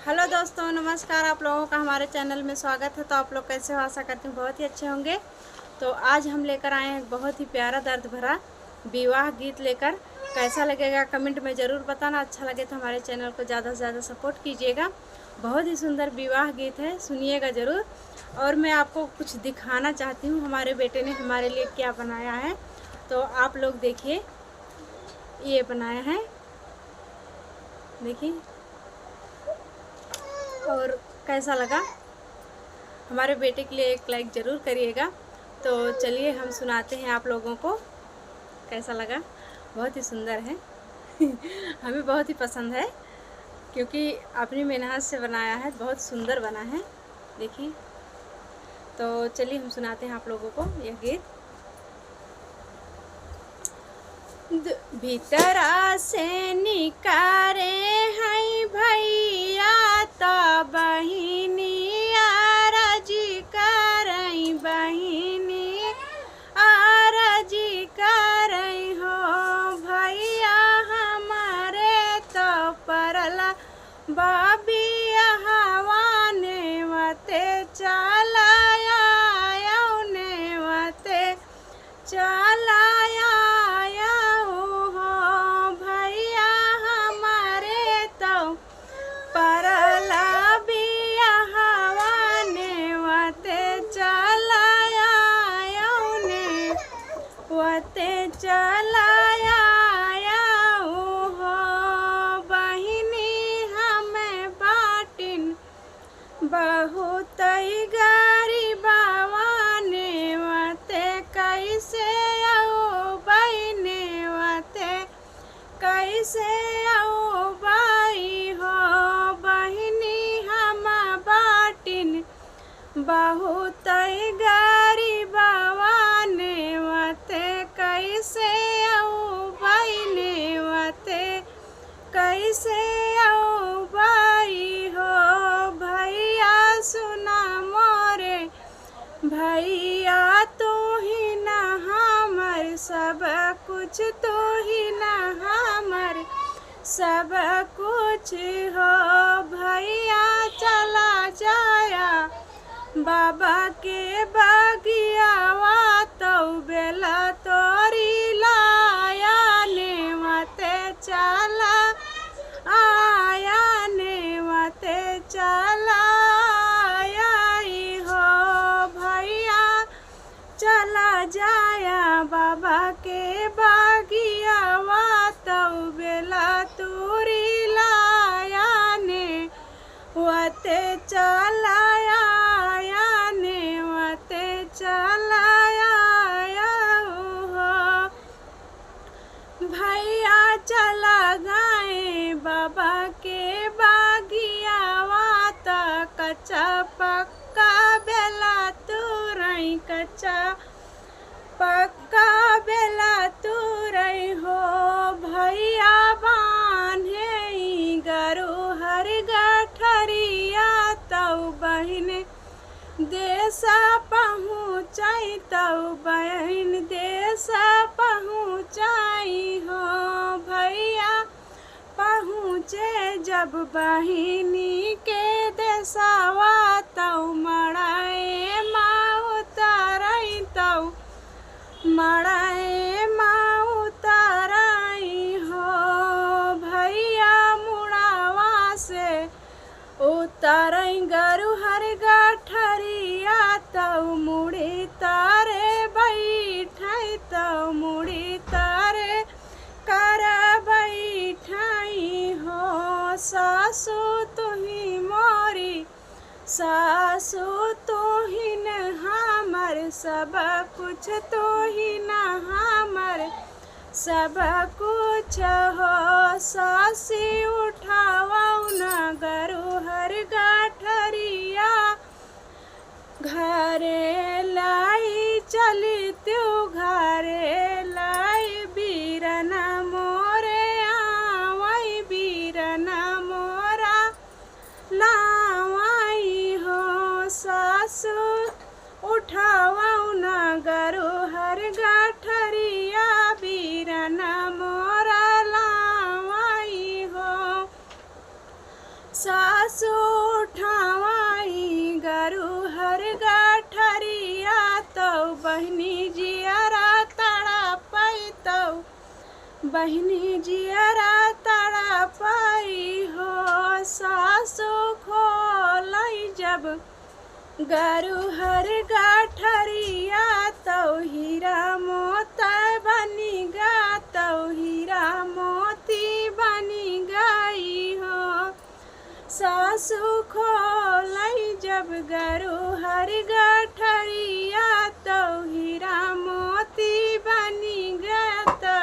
Hello दोस्तों, नमस्कार। आप लोगों का हमारे चैनल में स्वागत है। तो आप लोग कैसे हो? आशा करती हूँ बहुत ही अच्छे होंगे। तो आज हम लेकर आए हैं बहुत ही प्यारा दर्द भरा विवाह गीत लेकर। कैसा लगेगा कमेंट में ज़रूर बताना। अच्छा लगे तो हमारे चैनल को ज़्यादा से ज़्यादा सपोर्ट कीजिएगा। बहुत ही सुंदर विवाह गीत है, सुनिएगा ज़रूर। और मैं आपको कुछ दिखाना चाहती हूँ, हमारे बेटे ने हमारे लिए क्या बनाया है। तो आप लोग देखिए, ये बनाया है, देखिए। और कैसा लगा हमारे बेटे के लिए एक लाइक ज़रूर करिएगा। तो चलिए हम सुनाते हैं आप लोगों को कैसा लगा। बहुत ही सुंदर है हमें बहुत ही पसंद है क्योंकि अपनी मेहनत से बनाया है, बहुत सुंदर बना है, देखिए। तो चलिए हम सुनाते हैं आप लोगों को यह गीत। भीतरा से निकारे हैं भैया तो बहिनी आरजी करई, बहिनी आरजी करई हो भैया हमारे तो परला बाबिया हवाने वते चलाया ने वते चलाया वते चलाया हो बहिनी हमें बाटिन बहुत गरीबावा ने वते कैसे आओ बहिने वते कैसे आओ बाई हो बहिनी हम बाटिन बहुत गरीबावा ने वते कैसे आओ बहिने वते कैसे आओ बाई हो भैया सुना मोरे भैया तू ही ना हमर सब कुछ, तू ही ना हमर सब कुछ हो भैया चला जाया बाबा के बगियावा तो बेला तोरी लाया ने वते चला आया ने वते चला हो भैया चला जाया बाबा के बगियावा तो बेला तोरी लाया ने वते चलाया ने वते चलाया हो भैया चला गए बाबा के बागियावा ता कच्चा पक्का बेला तुरई, कच्चा पक्का बेला तुरई हो भैया बान्हे गरु हर गठरिया तऊ बहिन देश पहुँचाई, तऊ बहन देश पहुँचाई हो भैया पहुँचे जब बहिनी के देशवा तऊ मड़ाए माँ उतारई, तऊ मड़ाए माँ उतारई हो भैया मुड़ावा से उतारई गरु हर गठरिया तऊ मुड़ी तारे बैठाई, तऊ मुड़ी तारे कर बैठाई हो सासू तुही मोरी सासू तू ही न हमर सब कुछ, तू ही न हमर सब कुछ हो सासी उठावा न गरु हर गठरिया घरे लाई चली तू घरे लाई बीरना मोरे आवई बीरना मोरा लावाई हो सासू उठावा न गरु हर गठरिया बीरना मोरा लावाई हो सा सासु ठावाई गरु हर गठरिया तो बहनी जियरा तड़ा पाई तो बहनी जियरा तड़ा पाई हो। सासु खोलाई जब गरु हर गठरिया तो हीरा मोती बनी गा तो हीरा मोती बनी गई हो। सासु खोलाई जब गरु हर गठरिया तो हीरा मोती बनी गया तो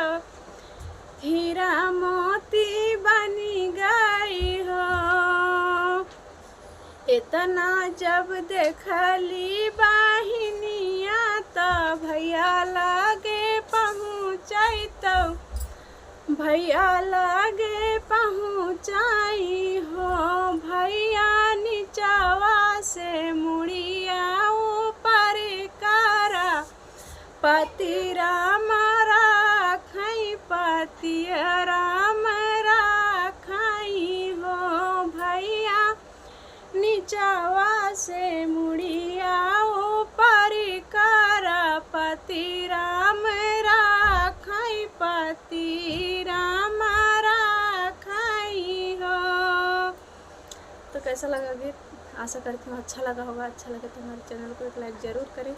हीरा मोती बनी गई हो। इतना जब देखली बहिनिया तो भैया लागे पहुँचाई तो भैया लागे पहुँचाई हो। भैया नीचवा से मुड़िया ऊपर करा पति राम राखई पति राम राखई हो। भैया नीचवा से मुड़िया ऊपर करा पति राम राखई पति राम राखई हो। तो कैसा लगा गीत? आशा करती हूँ अच्छा लगा होगा। अच्छा लगे तो हमारे चैनल को एक लाइक ज़रूर करें।